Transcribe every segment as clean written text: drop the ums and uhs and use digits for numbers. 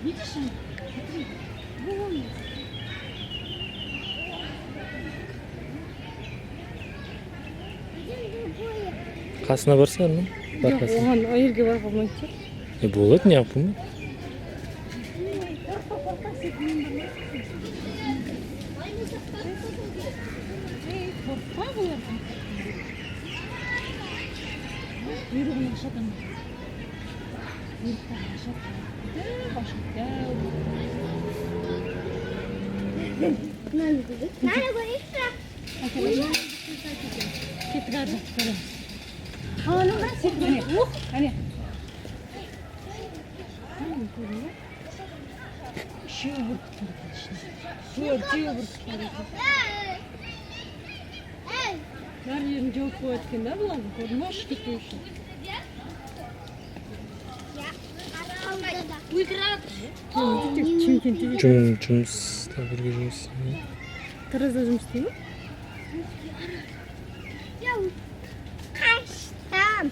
Видишь? Вон. Қасына барсаң, Жоқ, оған айырге барып алмайды. Болады, не yapımı? Buyruğunu aşağıdan. Buyruğunu aşağıdan. Başka. Nerede bu işte? Git garda. Aa, ne var? Hani. Hani. Şu burkutları işte. Şu burkutları. Her yerini çok kuvvetkinde bulalım. Korunmuş gidiyor şu. Жұмыста бірге жұмыс істеймін. Таразда жұмыс істеймін? Kaçtım.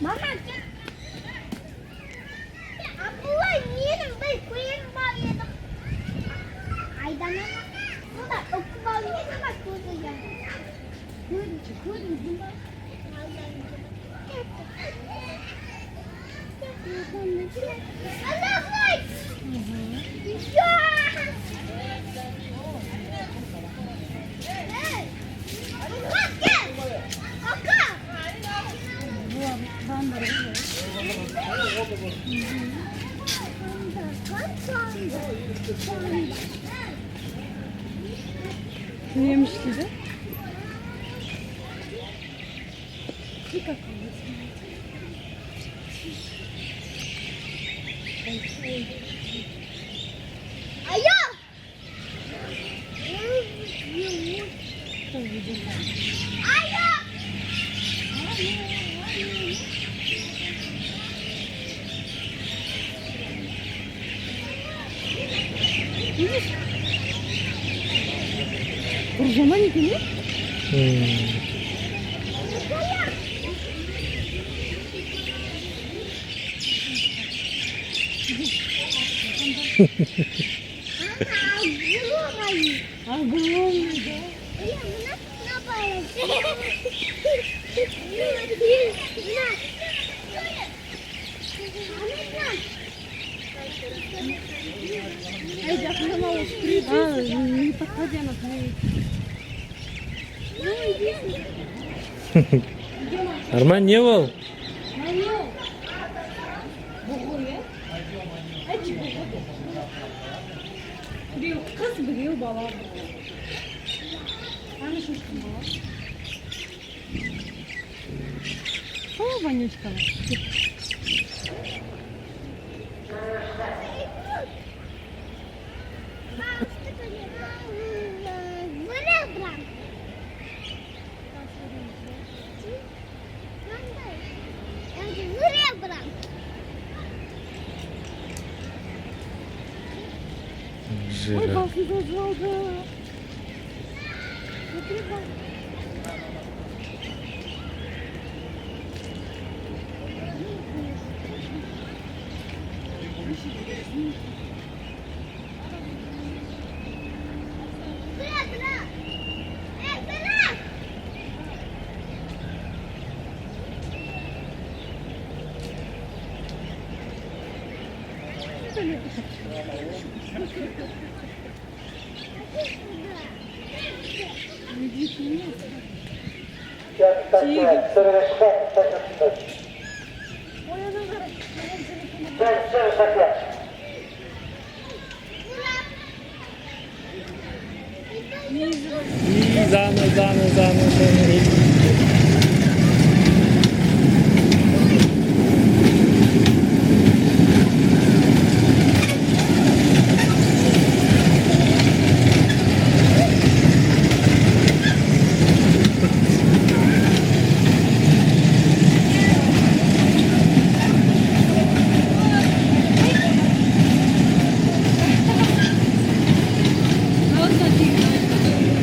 Mama gel. Abla niye bir kuyruğun var ya? Aydan ama. Bu da okuma niye bak burada ya? Kuyruğun var. Allah vay. Ya. Ne yemiş gibi? Alo. Alo. Kurcama ne günü? Не подходи на твои. Арман, не бол? Біреу қыз, біреу бала. Аны шошқын бала. О, Ванечка. Ой, басын қозғалды. Заны.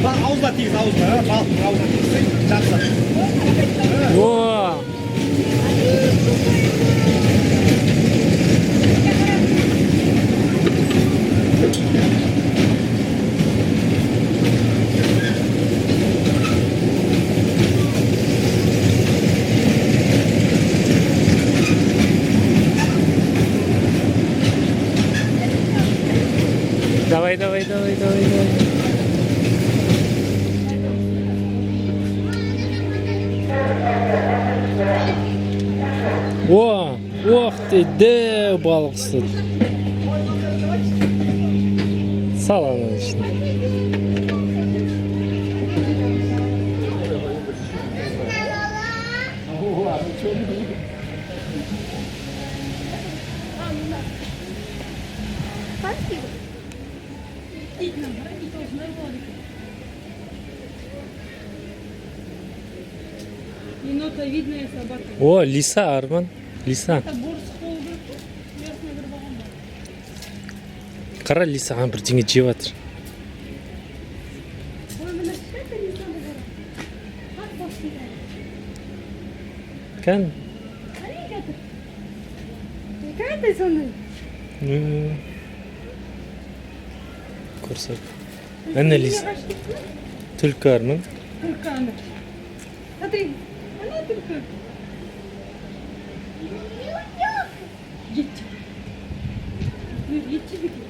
Bak havuzla tiyyiz havuzla. Bak havuzla tiyyiz. Çarpsa. Давай, давай, давай, давай, давай. О, ох ты, де балықсыз. Сал ананы ішіне. Енота видная собака. О, лиса, Арман. Лиса. Это борс холдер. Ясно, горбаган бар. Қара лисаға бірдеңе жеп жатыр. Ой, мына шеті лисаны бар. Как башыда? Кән? Қане жатыр? Қандай сондай? Көрсек. Әне лиса. Түлкі Арман. Только она. Смотри, она только. Едьте. Ну, едьте, беги.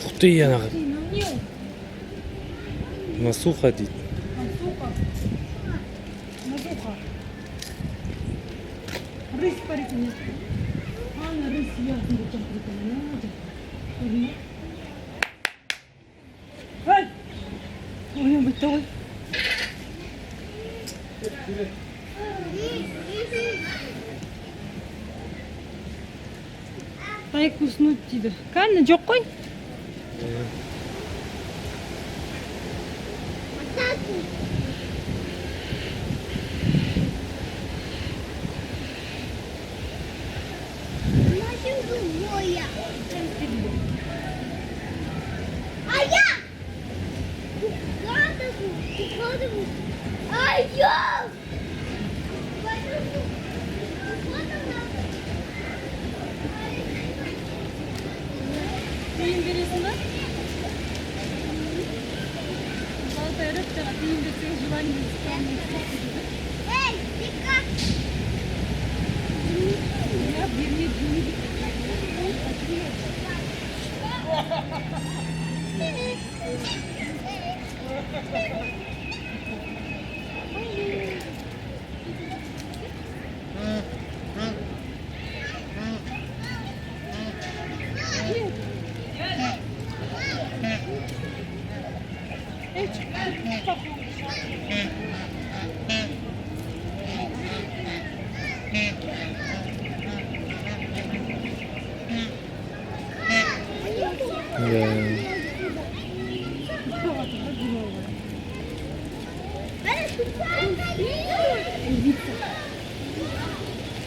Ух ты, анаға. Ты, ну, не. Насуха дейді. Мазуха. Мазуха. Рысь париками. Ана, рысь ясно, там прикольно. Ай! Ой-нибудь той. Тай куснуть дейді. Қаны жоқ қой? Тиын бересің ба? Золотая рыбкаға тиын берсең желание исполнится. Я бермейді.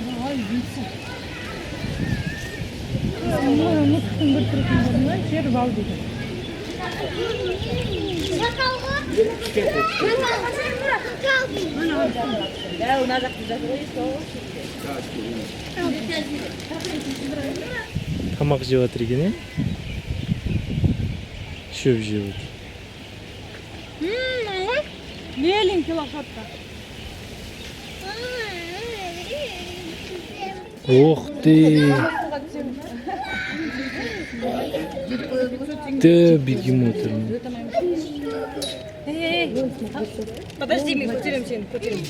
Давай, вица. Ұмыттың бір тұратын орнынан жер бал дейді. Тамақ жеп жатыр екен, е? Шөп жеп жатыр. Беленький лошадка. Ух ты! Ты бегемот. Эй, подожди, мы потеряем сено, потеряем.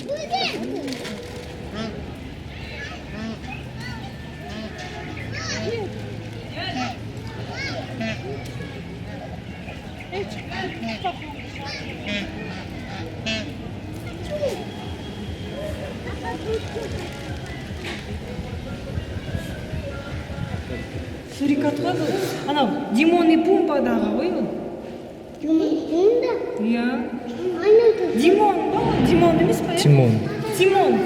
Сурикатқа бұл. Анау, Димон и Пумпадағы ғой ол. Иә. Димон ба? Димон емес па? Тимон. Тимон.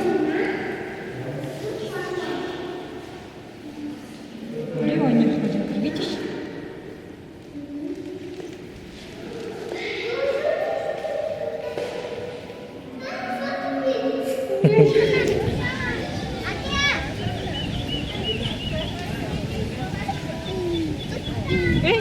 Леоня ходит, видишь? Эй!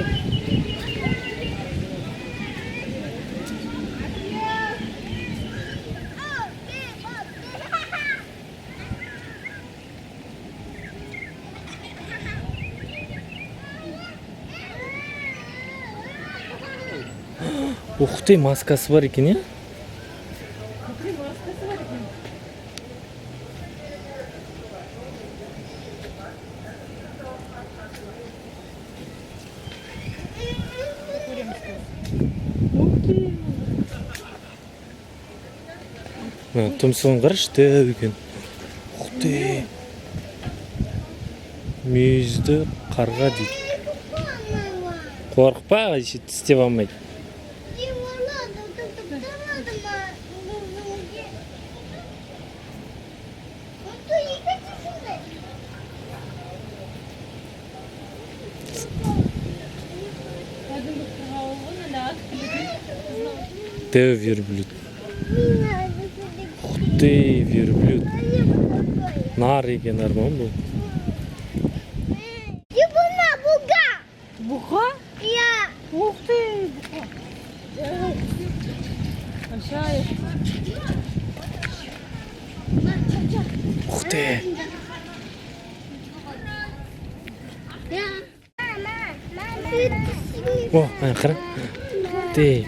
Ух ты, маскасы бар екен, иә? Смотри, маскасы бар екен. Көреміз қазір. Ух ты. Мына тұмсығын қарашы, дәу екен. Ух ты. Мүйізді қарға дейді. Қорықпа, еще тістеп алмайды. Кәдімгі қырғауыл ғой, мына ат күлетін. Дәу верблюд. Ух ты, верблюд. Нар екен Арман бұл. Бұқа? Ух ты, бұқа. Большая. Ух ты. О, ана қара. Ух ты.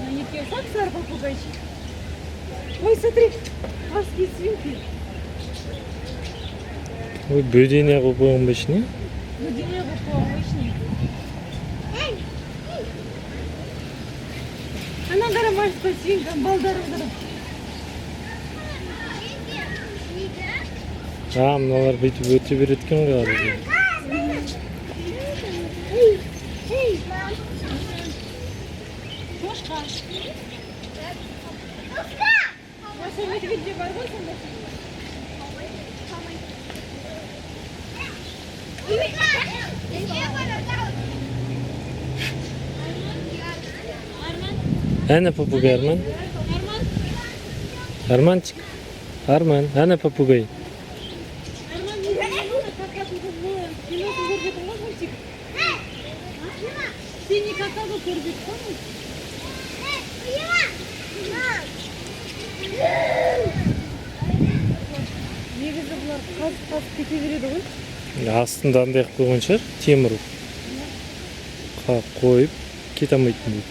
Они как сар попугайчик. Ой, смотри, морские свинки. Ой, бөдене қойып қойған ба ішіне? Бөдене қойып қойған ішіне. Ана қара морской свинка, балдарын қара. Мыналар бүйтіп өте береді екен ғой арада. Кошка. Осы медведь бар ғой сонда? Ана попугай, Арман. Арманчик. Арман, ана попугай. Синий какао көрдік қой. Негізі бұлар қазып кете береді ғой. Астында андай қылып қойған шығар, темір қойып кете алмайтын дейді.